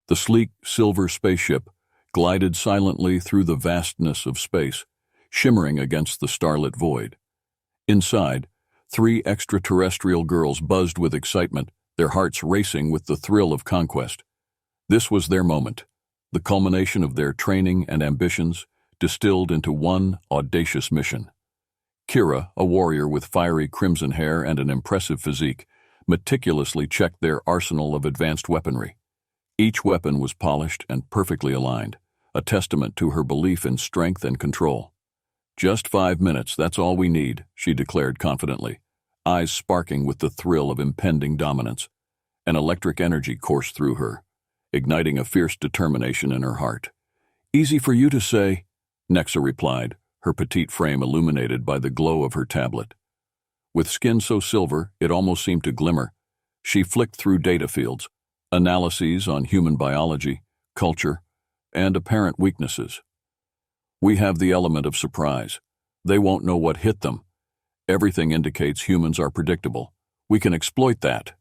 The sleek silver spaceship glided silently through the vastness of space, shimmering against the starlit void. Inside, 3 extraterrestrial girls buzzed with excitement, their hearts racing with the thrill of conquest. This was their moment, the culmination of their training and ambitions, distilled into one audacious mission. Kira, a warrior with fiery crimson hair and an impressive physique, meticulously checked their arsenal of advanced weaponry. Each weapon was polished and perfectly aligned, a testament to her belief in strength and control. "Just 5 minutes, that's all we need," she declared confidently, eyes sparking with the thrill of impending dominance. An electric energy coursed through her, igniting a fierce determination in her heart. "Easy for you to say," Nexa replied, her petite frame illuminated by the glow of her tablet. With skin so silver it almost seemed to glimmer, she flicked through data fields, analyses on human biology, culture, and apparent weaknesses. "We have the element of surprise. They won't know what hit them. Everything indicates humans are predictable. We can exploit that."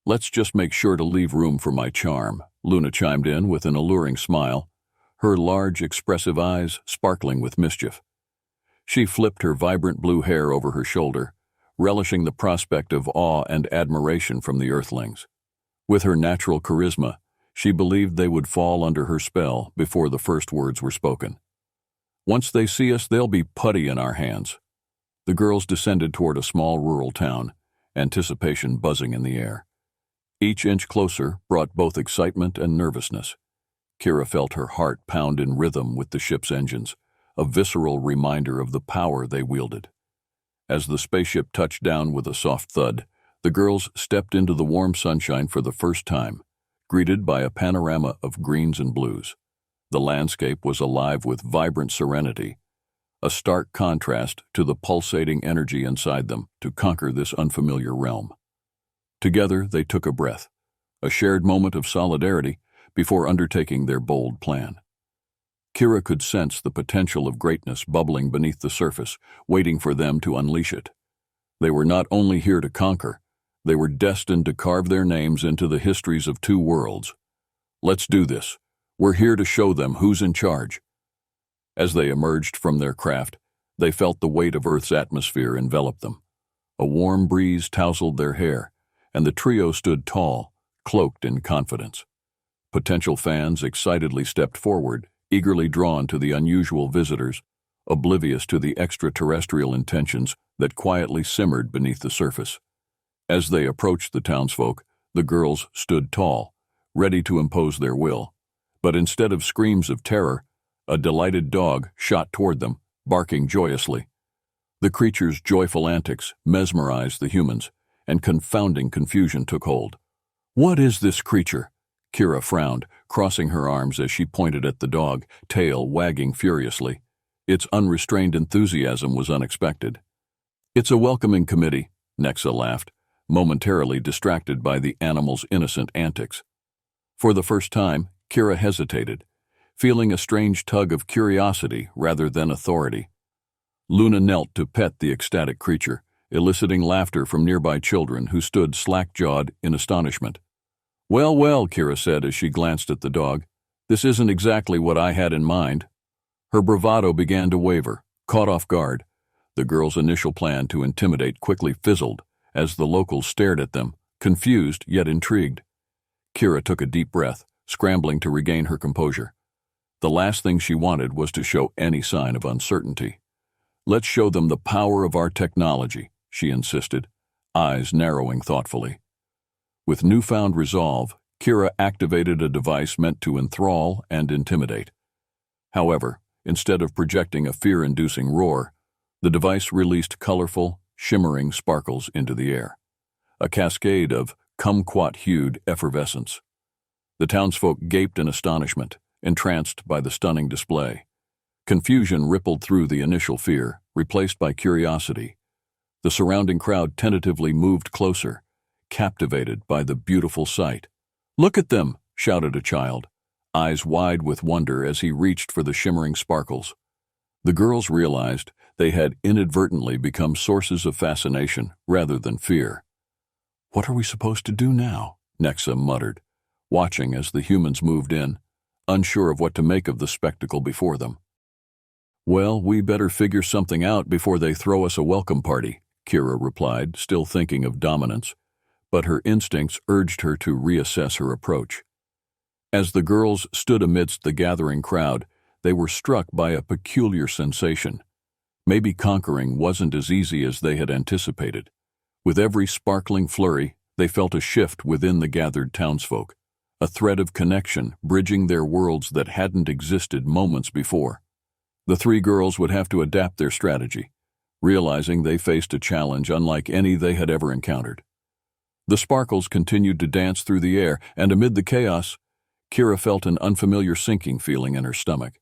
"Let's just make sure to leave room for my charm," Luna chimed in with an alluring smile, her large, expressive eyes sparkling with mischief. She flipped her vibrant blue hair over her shoulder, relishing the prospect of awe and admiration from the Earthlings. With her natural charisma, she believed they would fall under her spell before the first words were spoken. "Once they see us, they'll be putty in our hands." The girls descended toward a small rural town, anticipation buzzing in the air. Each inch closer brought both excitement and nervousness. Kira felt her heart pound in rhythm with the ship's engines, a visceral reminder of the power they wielded. As the spaceship touched down with a soft thud, the girls stepped into the warm sunshine for the first time, greeted by a panorama of greens and blues. The landscape was alive with vibrant serenity, a stark contrast to the pulsating energy inside them to conquer this unfamiliar realm. Together they took a breath, a shared moment of solidarity before undertaking their bold plan. Kira could sense the potential of greatness bubbling beneath the surface, waiting for them to unleash it. They were not only here to conquer, they were destined to carve their names into the histories of 2 worlds. "Let's do this. We're here to show them who's in charge." As they emerged from their craft, they felt the weight of Earth's atmosphere envelop them. A warm breeze tousled their hair, and the trio stood tall, cloaked in confidence. Potential fans excitedly stepped forward, eagerly drawn to the unusual visitors, oblivious to the extraterrestrial intentions that quietly simmered beneath the surface. As they approached the townsfolk, the girls stood tall, ready to impose their will. But instead of screams of terror, a delighted dog shot toward them, barking joyously. The creature's joyful antics mesmerized the humans, and confounding confusion took hold. "What is this creature?" Kira frowned, crossing her arms as she pointed at the dog, tail wagging furiously. Its unrestrained enthusiasm was unexpected. "It's a welcoming committee," Nexa laughed, momentarily distracted by the animal's innocent antics. For the first time, Kira hesitated, feeling a strange tug of curiosity rather than authority. Luna knelt to pet the ecstatic creature, eliciting laughter from nearby children who stood slack-jawed in astonishment. "Well, well," Kira said as she glanced at the dog, "this isn't exactly what I had in mind." Her bravado began to waver, caught off guard. The girl's initial plan to intimidate quickly fizzled as the locals stared at them, confused yet intrigued. Kira took a deep breath, scrambling to regain her composure. The last thing she wanted was to show any sign of uncertainty. "Let's show them the power of our technology," she insisted, eyes narrowing thoughtfully. With newfound resolve, Kira activated a device meant to enthrall and intimidate. However, instead of projecting a fear-inducing roar, the device released colorful, shimmering sparkles into the air, a cascade of kumquat-hued effervescence. The townsfolk gaped in astonishment, entranced by the stunning display. Confusion rippled through the initial fear, replaced by curiosity. The surrounding crowd tentatively moved closer, captivated by the beautiful sight. "Look at them!" shouted a child, eyes wide with wonder as he reached for the shimmering sparkles. The girls realized they had inadvertently become sources of fascination rather than fear. "What are we supposed to do now?" Nexa muttered, watching as the humans moved in, unsure of what to make of the spectacle before them. "Well, we better figure something out before they throw us a welcome party," Kira replied, still thinking of dominance, but her instincts urged her to reassess her approach. As the girls stood amidst the gathering crowd, they were struck by a peculiar sensation. Maybe conquering wasn't as easy as they had anticipated. With every sparkling flurry, they felt a shift within the gathered townsfolk, a thread of connection bridging their worlds that hadn't existed moments before. The three girls would have to adapt their strategy, realizing they faced a challenge unlike any they had ever encountered. The sparkles continued to dance through the air, and amid the chaos, Kira felt an unfamiliar sinking feeling in her stomach.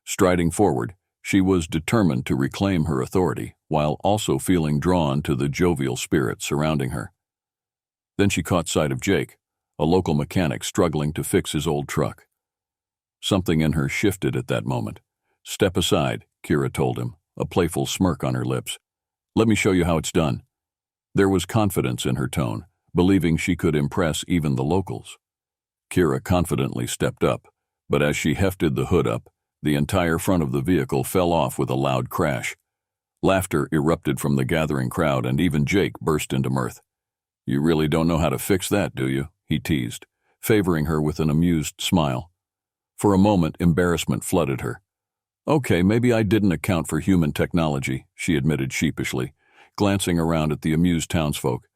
Striding forward, she was determined to reclaim her authority, while also feeling drawn to the jovial spirit surrounding her. Then she caught sight of Jake, a local mechanic struggling to fix his old truck. Something in her shifted at that moment. "Step aside," Kira told him, a playful smirk on her lips. "Let me show you how it's done." There was confidence in her tone, believing she could impress even the locals. Kira confidently stepped up, but as she hefted the hood up, the entire front of the vehicle fell off with a loud crash. Laughter erupted from the gathering crowd, and even Jake burst into mirth. "You really don't know how to fix that, do you?" he teased, favoring her with an amused smile. For a moment, embarrassment flooded her. "Okay, maybe I didn't account for human technology," she admitted sheepishly, glancing around at the amused townsfolk.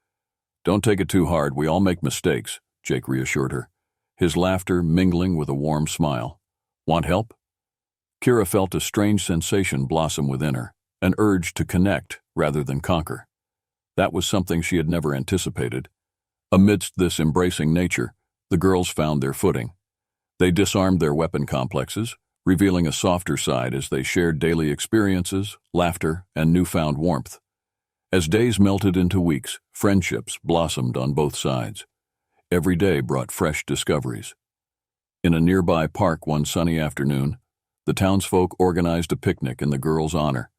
"Don't take it too hard, we all make mistakes," Jake reassured her, his laughter mingling with a warm smile. "Want help?" Kira felt a strange sensation blossom within her, an urge to connect rather than conquer. That was something she had never anticipated. Amidst this embracing nature, the girls found their footing. They disarmed their weapon complexes, revealing a softer side as they shared daily experiences, laughter, and newfound warmth. As days melted into weeks, friendships blossomed on both sides. Every day brought fresh discoveries. In a nearby park one sunny afternoon, the townsfolk organized a picnic in the girls' honor.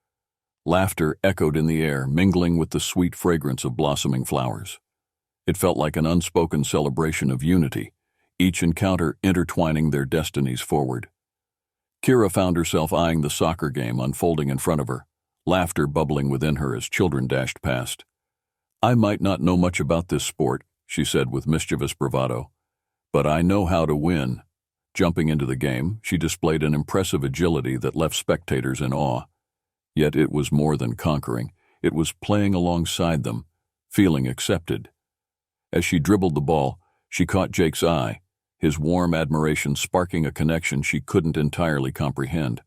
Laughter echoed in the air, mingling with the sweet fragrance of blossoming flowers. It felt like an unspoken celebration of unity, each encounter intertwining their destinies forward. Kira found herself eyeing the soccer game unfolding in front of her, laughter bubbling within her as children dashed past. "I might not know much about this sport," she said with mischievous bravado, "but I know how to win." Jumping into the game, she displayed an impressive agility that left spectators in awe. Yet it was more than conquering. It was playing alongside them, feeling accepted. As she dribbled the ball, she caught Jake's eye, his warm admiration sparking a connection she couldn't entirely comprehend.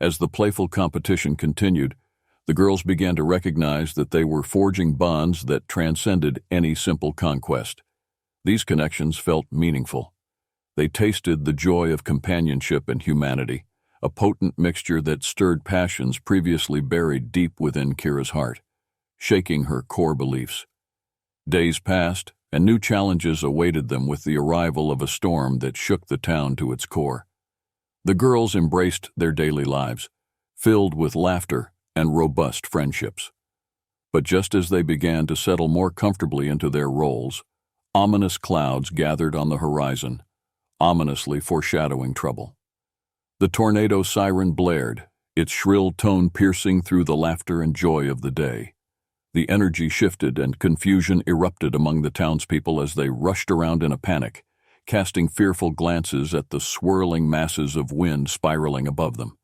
As the playful competition continued, the girls began to recognize that they were forging bonds that transcended any simple conquest. These connections felt meaningful. They tasted the joy of companionship and humanity, a potent mixture that stirred passions previously buried deep within Kira's heart, shaking her core beliefs. Days passed, and new challenges awaited them with the arrival of a storm that shook the town to its core. The girls embraced their daily lives, filled with laughter and robust friendships. But just as they began to settle more comfortably into their roles, ominous clouds gathered on the horizon, ominously foreshadowing trouble. The tornado siren blared, its shrill tone piercing through the laughter and joy of the day. The energy shifted and confusion erupted among the townspeople as they rushed around in a panic, casting fearful glances at the swirling masses of wind spiraling above them.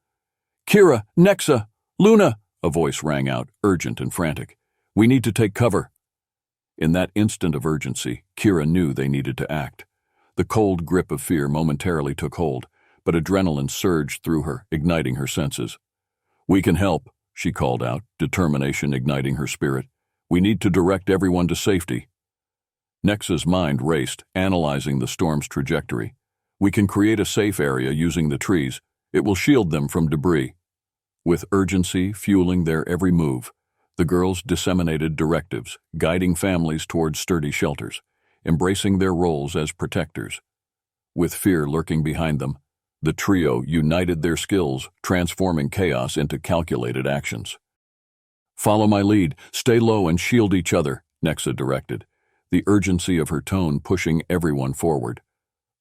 "Kira! Nexa! Luna!" a voice rang out, urgent and frantic. "We need to take cover." In that instant of urgency, Kira knew they needed to act. The cold grip of fear momentarily took hold, but adrenaline surged through her, igniting her senses. "We can help," she called out, determination igniting her spirit. "We need to direct everyone to safety." Nexa's mind raced, analyzing the storm's trajectory. "We can create a safe area using the trees. It will shield them from debris." With urgency fueling their every move, the girls disseminated directives, guiding families towards sturdy shelters, embracing their roles as protectors. With fear lurking behind them, the trio united their skills, transforming chaos into calculated actions. "Follow my lead, stay low and shield each other," Nexa directed, the urgency of her tone pushing everyone forward.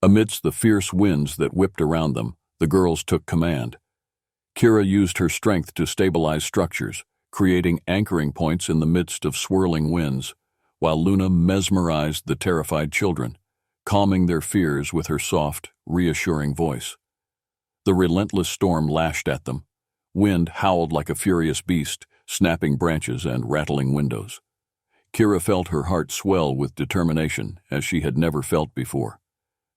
Amidst the fierce winds that whipped around them, the girls took command. Kira used her strength to stabilize structures, creating anchoring points in the midst of swirling winds, while Luna mesmerized the terrified children, calming their fears with her soft, reassuring voice. The relentless storm lashed at them. Wind howled like a furious beast, snapping branches and rattling windows. Kira felt her heart swell with determination as she had never felt before.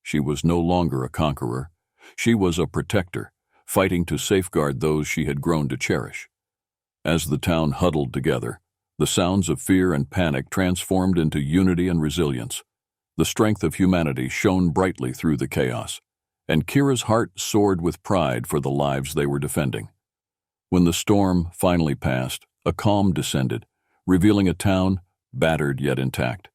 She was no longer a conqueror. She was a protector, fighting to safeguard those she had grown to cherish. As the town huddled together, the sounds of fear and panic transformed into unity and resilience. The strength of humanity shone brightly through the chaos, and Kira's heart soared with pride for the lives they were defending. When the storm finally passed, a calm descended, revealing a town battered yet intact.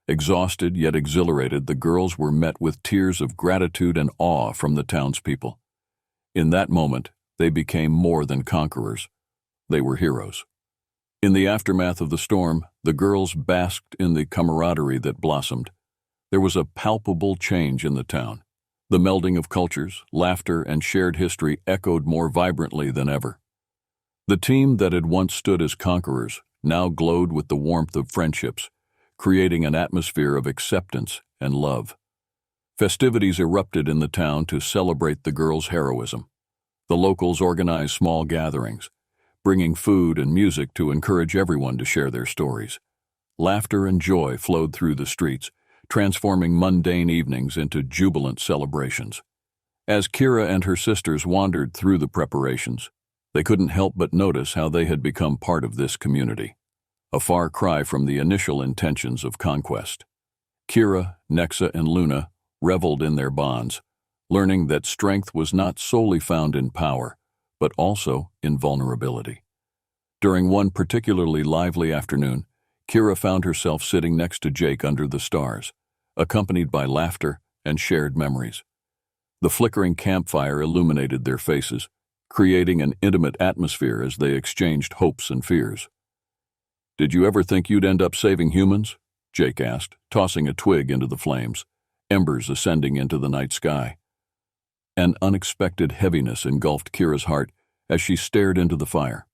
Exhausted yet exhilarated, the girls were met with tears of gratitude and awe from the townspeople. In that moment, they became more than conquerors. They were heroes. In the aftermath of the storm, the girls basked in the camaraderie that blossomed. There was a palpable change in the town. The melding of cultures, laughter, and shared history echoed more vibrantly than ever. The team that had once stood as conquerors now glowed with the warmth of friendships, creating an atmosphere of acceptance and love. Festivities erupted in the town to celebrate the girls' heroism. The locals organized small gatherings, bringing food and music to encourage everyone to share their stories. Laughter and joy flowed through the streets, transforming mundane evenings into jubilant celebrations. As Kira and her sisters wandered through the preparations, they couldn't help but notice how they had become part of this community, a far cry from the initial intentions of conquest. Kira, Nexa, and Luna reveled in their bonds, learning that strength was not solely found in power, but also in vulnerability. During one particularly lively afternoon, Kira found herself sitting next to Jake under the stars, accompanied by laughter and shared memories. The flickering campfire illuminated their faces, creating an intimate atmosphere as they exchanged hopes and fears. "Did you ever think you'd end up saving humans?" Jake asked, tossing a twig into the flames, embers ascending into the night sky. An unexpected heaviness engulfed Kira's heart as she stared into the fire.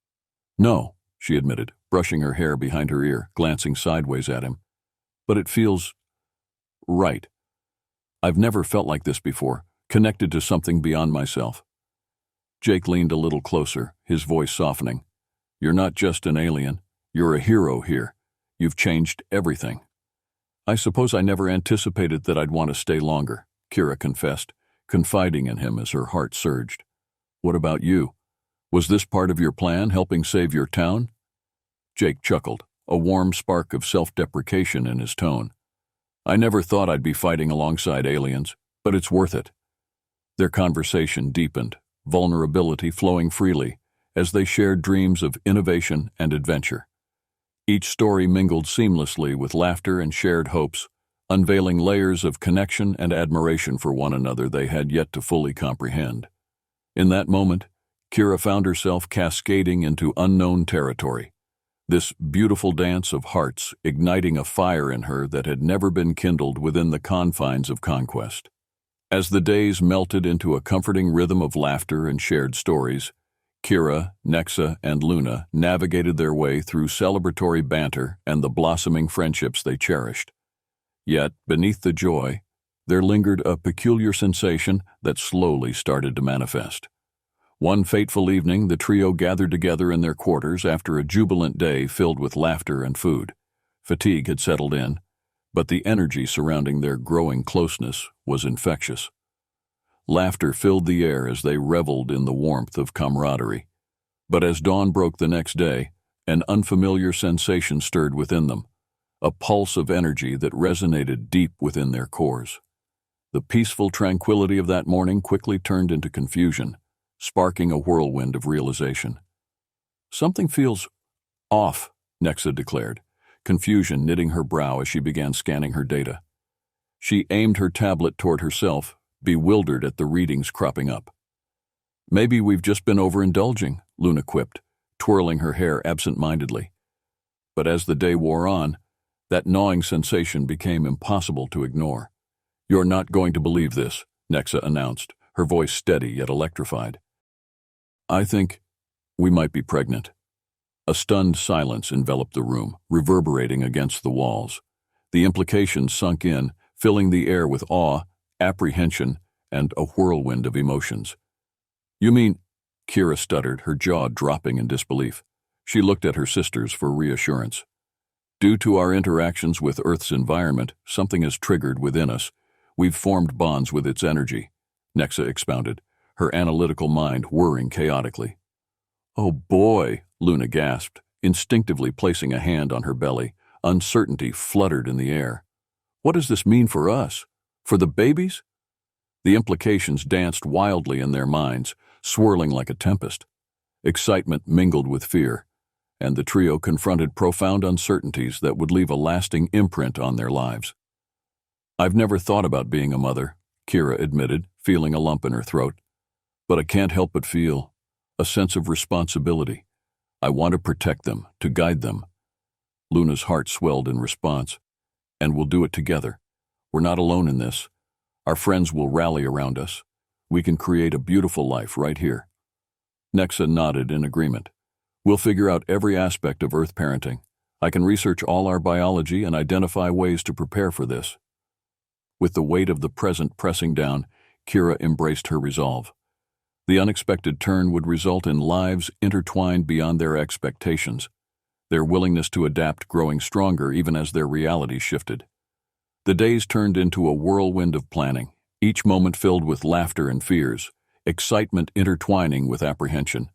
"No," she admitted, brushing her hair behind her ear, glancing sideways at him. "But it feels right. I've never felt like this before, connected to something beyond myself." Jake leaned a little closer, his voice softening. "You're not just an alien. You're a hero here. You've changed everything." "I suppose I never anticipated that I'd want to stay longer," Kira confessed, confiding in him as her heart surged. "What about you? Was this part of your plan, helping save your town?" Jake chuckled, a warm spark of self-deprecation in his tone. "I never thought I'd be fighting alongside aliens, but it's worth it." Their conversation deepened, vulnerability flowing freely, as they shared dreams of innovation and adventure. Each story mingled seamlessly with laughter and shared hopes, unveiling layers of connection and admiration for one another they had yet to fully comprehend. In that moment, Kira found herself cascading into unknown territory, this beautiful dance of hearts igniting a fire in her that had never been kindled within the confines of conquest. As the days melted into a comforting rhythm of laughter and shared stories, Kira, Nexa, and Luna navigated their way through celebratory banter and the blossoming friendships they cherished. Yet, beneath the joy, there lingered a peculiar sensation that slowly started to manifest. One fateful evening, the trio gathered together in their quarters after a jubilant day filled with laughter and food. Fatigue had settled in, but the energy surrounding their growing closeness was infectious. Laughter filled the air as they reveled in the warmth of camaraderie. But as dawn broke the next day, an unfamiliar sensation stirred within them, a pulse of energy that resonated deep within their cores. The peaceful tranquility of that morning quickly turned into confusion, sparking a whirlwind of realization. "Something feels off," Nexa declared, confusion knitting her brow as she began scanning her data. She aimed her tablet toward herself, bewildered at the readings cropping up. "Maybe we've just been overindulging," Luna quipped, twirling her hair absent-mindedly. But as the day wore on, that gnawing sensation became impossible to ignore. "You're not going to believe this," Nexa announced, her voice steady yet electrified. "I think we might be pregnant." A stunned silence enveloped the room, reverberating against the walls. The implications sunk in, filling the air with awe, apprehension, and a whirlwind of emotions. "You mean—" Kira stuttered, her jaw dropping in disbelief. She looked at her sisters for reassurance. "Due to our interactions with Earth's environment, something is triggered within us. We've formed bonds with its energy," Nexa expounded, her analytical mind whirring chaotically. "Oh boy," Luna gasped, instinctively placing a hand on her belly. Uncertainty fluttered in the air. "What does this mean for us? For the babies?" The implications danced wildly in their minds, swirling like a tempest. Excitement mingled with fear, and the trio confronted profound uncertainties that would leave a lasting imprint on their lives. "I've never thought about being a mother," Kira admitted, feeling a lump in her throat. "But I can't help but feel a sense of responsibility. I want to protect them, to guide them." Luna's heart swelled in response. "And we'll do it together. We're not alone in this. Our friends will rally around us. We can create a beautiful life right here." Nexa nodded in agreement. "We'll figure out every aspect of Earth parenting. I can research all our biology and identify ways to prepare for this." With the weight of the present pressing down, Kira embraced her resolve. The unexpected turn would result in lives intertwined beyond their expectations, their willingness to adapt growing stronger even as their reality shifted. The days turned into a whirlwind of planning, each moment filled with laughter and fears, excitement intertwining with apprehension.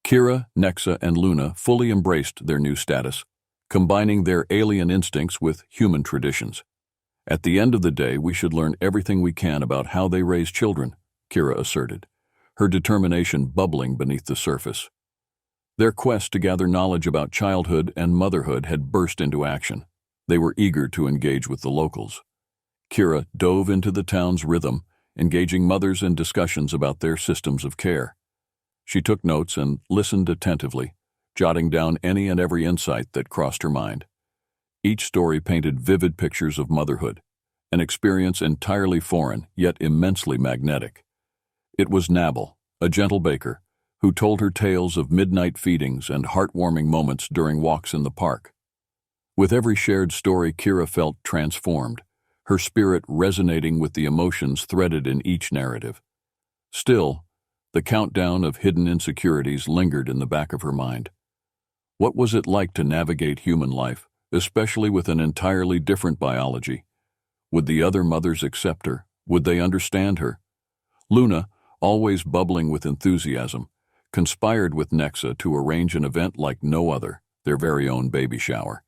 Kira, Nexa, and Luna fully embraced their new status, combining their alien instincts with human traditions. "At the end of the day, we should learn everything we can about how they raise children," Kira asserted, her determination bubbling beneath the surface. Their quest to gather knowledge about childhood and motherhood had burst into action. They were eager to engage with the locals. Kira dove into the town's rhythm, engaging mothers in discussions about their systems of care. She took notes and listened attentively, jotting down any and every insight that crossed her mind. Each story painted vivid pictures of motherhood, an experience entirely foreign yet immensely magnetic. It was Nabel, a gentle baker, who told her tales of midnight feedings and heartwarming moments during walks in the park. With every shared story, Kira felt transformed, her spirit resonating with the emotions threaded in each narrative. Still, the countdown of hidden insecurities lingered in the back of her mind. What was it like to navigate human life, especially with an entirely different biology? Would the other mothers accept her? Would they understand her? Luna, always bubbling with enthusiasm, conspired with Nexa to arrange an event like no other, their very own baby shower.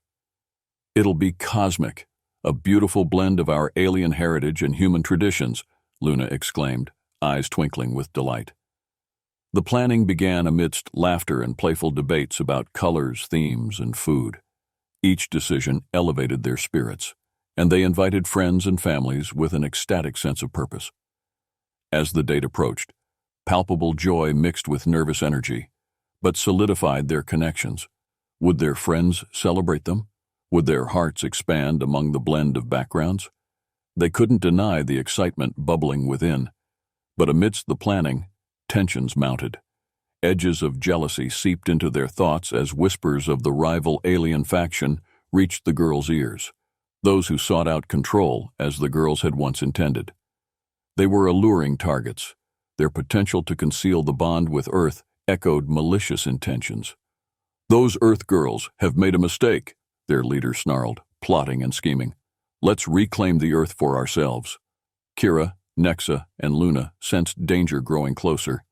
"It'll be cosmic, a beautiful blend of our alien heritage and human traditions," Luna exclaimed, eyes twinkling with delight. The planning began amidst laughter and playful debates about colors, themes, and food. Each decision elevated their spirits, and they invited friends and families with an ecstatic sense of purpose. As the date approached, palpable joy mixed with nervous energy, but solidified their connections. Would their friends celebrate them? Would their hearts expand among the blend of backgrounds? They couldn't deny the excitement bubbling within, but amidst the planning, tensions mounted. Edges of jealousy seeped into their thoughts as whispers of the rival alien faction reached the girls' ears, those who sought out control as the girls had once intended. They were alluring targets. Their potential to conceal the bond with Earth echoed malicious intentions. "Those Earth girls have made a mistake," their leader snarled, plotting and scheming. "Let's reclaim the Earth for ourselves." Kira, Nexa, and Luna sensed danger growing closer,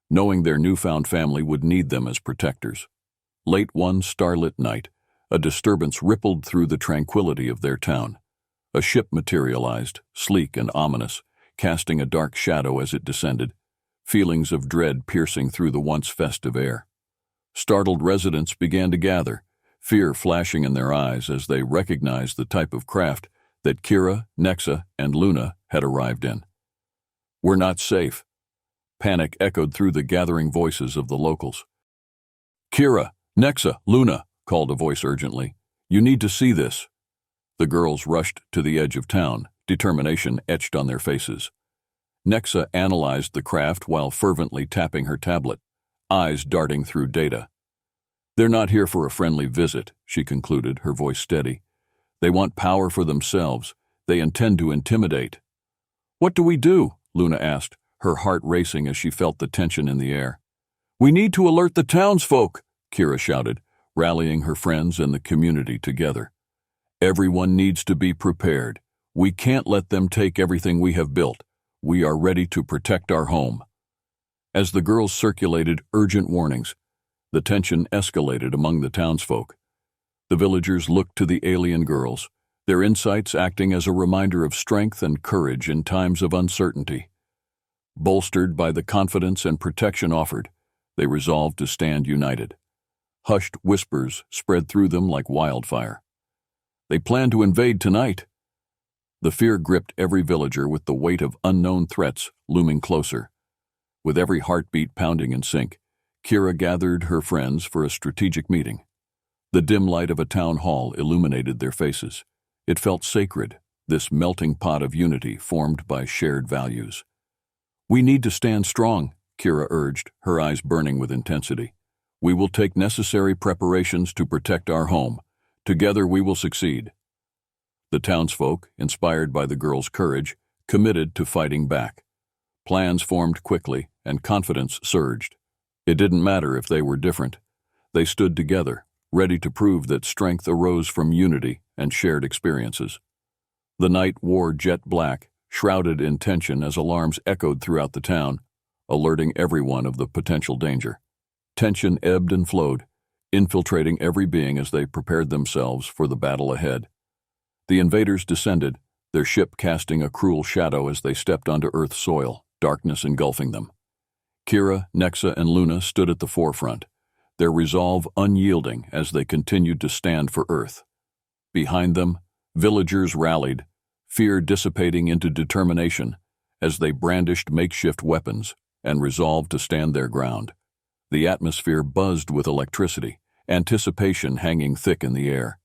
knowing their newfound family would need them as protectors. Late one starlit night, a disturbance rippled through the tranquility of their town. A ship materialized, sleek and ominous, casting a dark shadow as it descended, feelings of dread piercing through the once festive air. Startled residents began to gather, fear flashing in their eyes as they recognized the type of craft that Kira, Nexa, and Luna had arrived in. "We're not safe." Panic echoed through the gathering voices of the locals. "Kira, Nexa, Luna," called a voice urgently. "You need to see this." The girls rushed to the edge of town, determination etched on their faces. Nexa analyzed the craft while fervently tapping her tablet, eyes darting through data. "They're not here for a friendly visit," she concluded, her voice steady. "They want power for themselves. They intend to intimidate." "What do we do?" Luna asked, her heart racing as she felt the tension in the air. "We need to alert the townsfolk," Kira shouted, rallying her friends and the community together. "Everyone needs to be prepared. We can't let them take everything we have built. We are ready to protect our home." As the girls circulated urgent warnings, the tension escalated among the townsfolk. The villagers looked to the alien girls, their insights acting as a reminder of strength and courage in times of uncertainty. Bolstered by the confidence and protection offered, they resolved to stand united. Hushed whispers spread through them like wildfire. "They plan to invade tonight." The fear gripped every villager with the weight of unknown threats looming closer. With every heartbeat pounding in sync, Kira gathered her friends for a strategic meeting. The dim light of a town hall illuminated their faces. It felt sacred, this melting pot of unity formed by shared values. "We need to stand strong," Kira urged, her eyes burning with intensity. "We will take necessary preparations to protect our home. Together we will succeed." The townsfolk, inspired by the girls' courage, committed to fighting back. Plans formed quickly, and confidence surged. It didn't matter if they were different. They stood together, ready to prove that strength arose from unity and shared experiences. The night wore jet black, shrouded in tension as alarms echoed throughout the town, alerting everyone of the potential danger. Tension ebbed and flowed, infiltrating every being as they prepared themselves for the battle ahead. The invaders descended, their ship casting a cruel shadow as they stepped onto Earth's soil, darkness engulfing them. Kira, Nexa, and Luna stood at the forefront, their resolve unyielding as they continued to stand for Earth. Behind them, villagers rallied, fear dissipating into determination as they brandished makeshift weapons and resolved to stand their ground. The atmosphere buzzed with electricity, anticipation hanging thick in the air.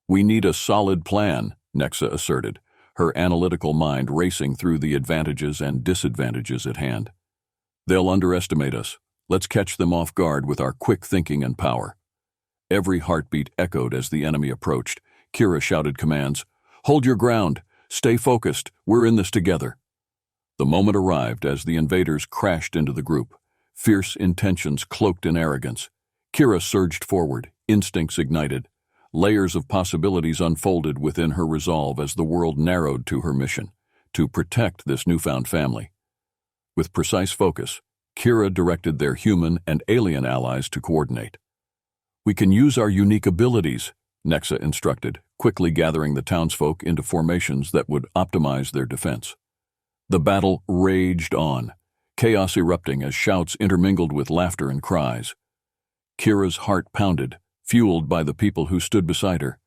"We need a solid plan," Nexa asserted, her analytical mind racing through the advantages and disadvantages at hand. "They'll underestimate us. Let's catch them off guard with our quick thinking and power." Every heartbeat echoed as the enemy approached. Kira shouted commands. "Hold your ground. Stay focused. We're in this together." The moment arrived as the invaders crashed into the group, fierce intentions cloaked in arrogance. Kira surged forward, instincts ignited. Layers of possibilities unfolded within her resolve as the world narrowed to her mission, to protect this newfound family. With precise focus, Kira directed their human and alien allies to coordinate. "We can use our unique abilities," Nexa instructed, quickly gathering the townsfolk into formations that would optimize their defense. The battle raged on, chaos erupting as shouts intermingled with laughter and cries. Kira's heart pounded, fueled by the people who stood beside her.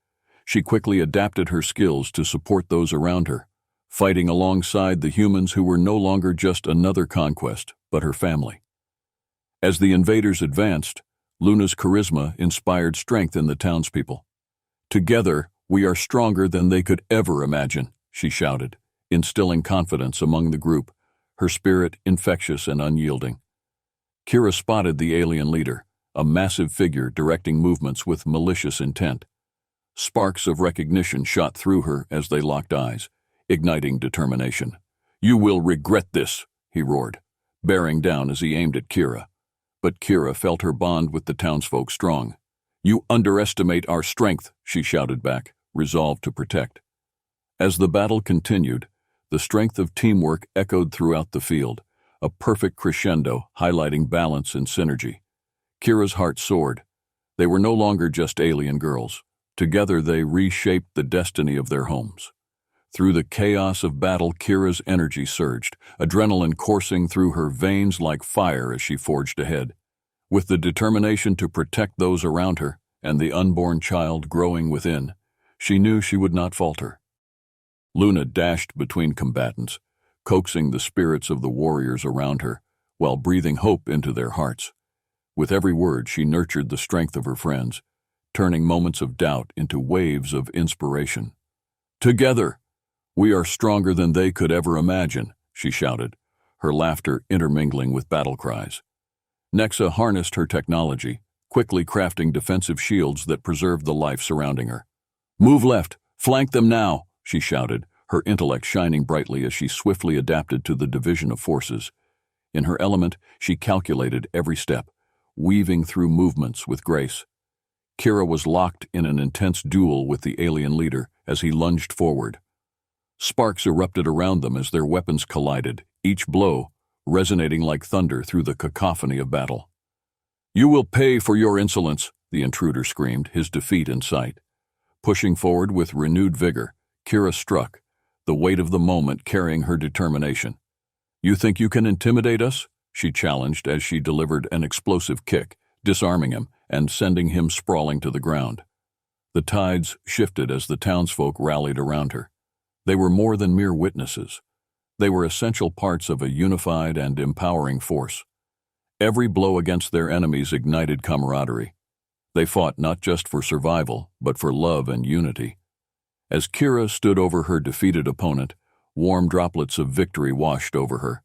She quickly adapted her skills to support those around her, fighting alongside the humans who were no longer just another conquest, but her family. As the invaders advanced, Luna's charisma inspired strength in the townspeople. "Together, we are stronger than they could ever imagine," she shouted, instilling confidence among the group, her spirit infectious and unyielding. Kira spotted the alien leader, a massive figure directing movements with malicious intent. Sparks of recognition shot through her as they locked eyes, igniting determination. "You will regret this," he roared, bearing down as he aimed at Kira. But Kira felt her bond with the townsfolk strong. "You underestimate our strength," she shouted back, resolved to protect. As the battle continued, the strength of teamwork echoed throughout the field, a perfect crescendo highlighting balance and synergy. Kira's heart soared. They were no longer just alien girls. Together they reshaped the destiny of their homes. Through the chaos of battle, Kira's energy surged, adrenaline coursing through her veins like fire as she forged ahead. With the determination to protect those around her and the unborn child growing within, she knew she would not falter. Luna dashed between combatants, coaxing the spirits of the warriors around her, while breathing hope into their hearts. With every word, she nurtured the strength of her friends, turning moments of doubt into waves of inspiration. "Together, "We are stronger than they could ever imagine," she shouted, her laughter intermingling with battle cries. Nexa harnessed her technology, quickly crafting defensive shields that preserved the life surrounding her. "Move left! Flank them now!" she shouted, her intellect shining brightly as she swiftly adapted to the division of forces. In her element, she calculated every step, weaving through movements with grace. Kira was locked in an intense duel with the alien leader as he lunged forward. Sparks erupted around them as their weapons collided, each blow resonating like thunder through the cacophony of battle. "You will pay for your insolence," the intruder screamed, his defeat in sight. Pushing forward with renewed vigor, Kira struck, the weight of the moment carrying her determination. "You think you can intimidate us?" she challenged as she delivered an explosive kick, disarming him and sending him sprawling to the ground. The tides shifted as the townsfolk rallied around her. They were more than mere witnesses. They were essential parts of a unified and empowering force. Every blow against their enemies ignited camaraderie. They fought not just for survival, but for love and unity. As Kira stood over her defeated opponent, warm droplets of victory washed over her.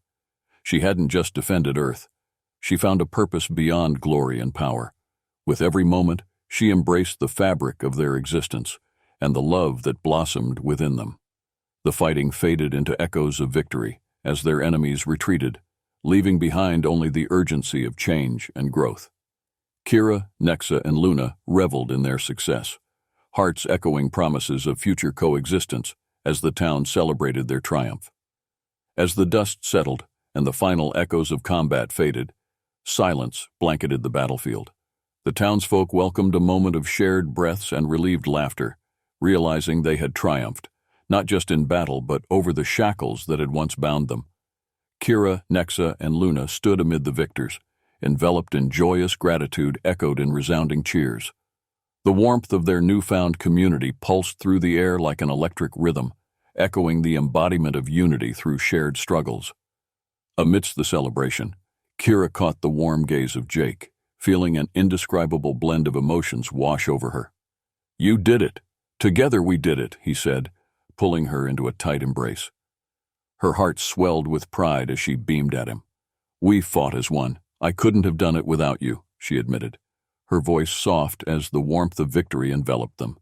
She hadn't just defended Earth. She found a purpose beyond glory and power. With every moment, she embraced the fabric of their existence and the love that blossomed within them. The fighting faded into echoes of victory as their enemies retreated, leaving behind only the urgency of change and growth. Kira, Nexa, and Luna reveled in their success, hearts echoing promises of future coexistence as the town celebrated their triumph. As the dust settled and the final echoes of combat faded, silence blanketed the battlefield. The townsfolk welcomed a moment of shared breaths and relieved laughter, realizing they had triumphed, not just in battle but over the shackles that had once bound them. Kira, Nexa, and Luna stood amid the victors, enveloped in joyous gratitude echoed in resounding cheers. The warmth of their newfound community pulsed through the air like an electric rhythm, echoing the embodiment of unity through shared struggles. Amidst the celebration, Kira caught the warm gaze of Jake, feeling an indescribable blend of emotions wash over her. "You did it. Together we did it," he said, pulling her into a tight embrace. Her heart swelled with pride as she beamed at him. "We fought as one. I couldn't have done it without you," she admitted, her voice soft as the warmth of victory enveloped them.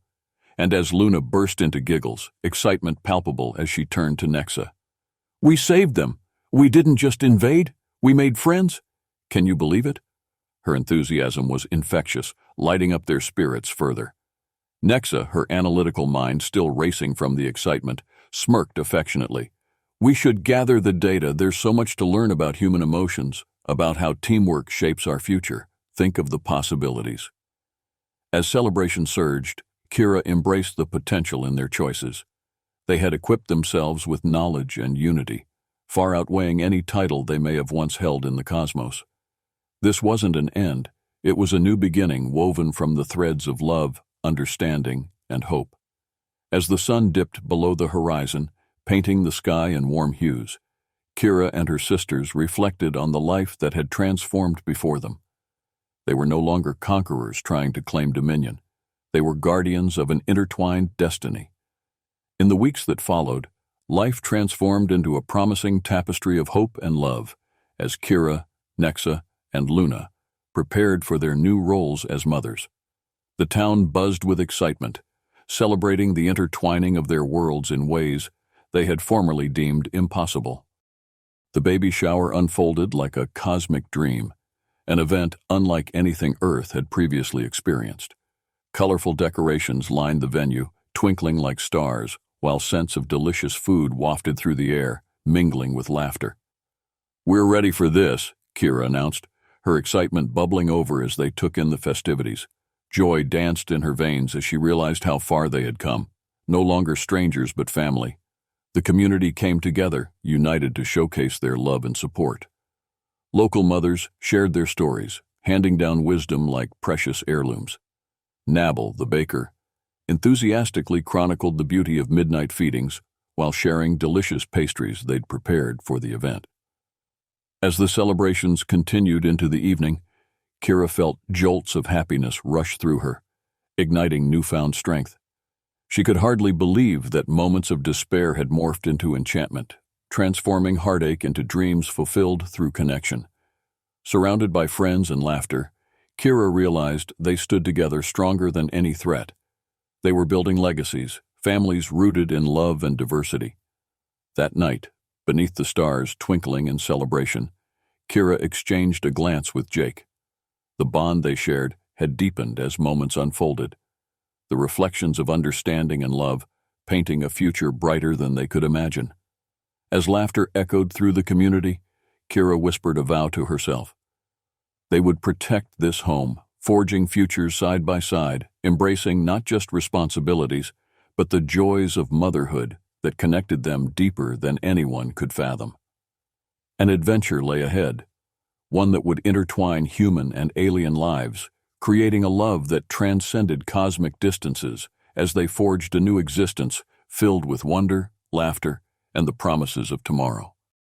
And as Luna burst into giggles, excitement palpable as she turned to Nexa. "We saved them. We didn't just invade. We made friends. Can you believe it?" Her enthusiasm was infectious, lighting up their spirits further. Nexa, her analytical mind still racing from the excitement, smirked affectionately. "We should gather the data. There's so much to learn about human emotions, about how teamwork shapes our future. Think of the possibilities." As celebration surged, Kira embraced the potential in their choices. They had equipped themselves with knowledge and unity, far outweighing any title they may have once held in the cosmos. This wasn't an end. It was a new beginning woven from the threads of love, understanding, and hope. As the sun dipped below the horizon, painting the sky in warm hues, Kira and her sisters reflected on the life that had transformed before them. They were no longer conquerors trying to claim dominion. They were guardians of an intertwined destiny. In the weeks that followed, life transformed into a promising tapestry of hope and love as Kira, Nexa, and Luna prepared for their new roles as mothers. The town buzzed with excitement, celebrating the intertwining of their worlds in ways they had formerly deemed impossible. The baby shower unfolded like a cosmic dream, an event unlike anything Earth had previously experienced. Colorful decorations lined the venue, twinkling like stars, while scents of delicious food wafted through the air, mingling with laughter. "We're ready for this," Kira announced, her excitement bubbling over as they took in the festivities. Joy danced in her veins as she realized how far they had come, no longer strangers but family. The community came together, united to showcase their love and support. Local mothers shared their stories, handing down wisdom like precious heirlooms. Nabble, the baker, enthusiastically chronicled the beauty of midnight feedings while sharing delicious pastries they'd prepared for the event. As the celebrations continued into the evening, Kira felt jolts of happiness rush through her, igniting newfound strength. She could hardly believe that moments of despair had morphed into enchantment, transforming heartache into dreams fulfilled through connection. Surrounded by friends and laughter, Kira realized they stood together stronger than any threat. They were building legacies, families rooted in love and diversity. That night, beneath the stars twinkling in celebration, Kira exchanged a glance with Jake. The bond they shared had deepened as moments unfolded, the reflections of understanding and love painting a future brighter than they could imagine. As laughter echoed through the community, Kira whispered a vow to herself. They would protect this home, forging futures side by side, embracing not just responsibilities, but the joys of motherhood that connected them deeper than anyone could fathom. An adventure lay ahead, one that would intertwine human and alien lives, creating a love that transcended cosmic distances as they forged a new existence filled with wonder, laughter, and the promises of tomorrow.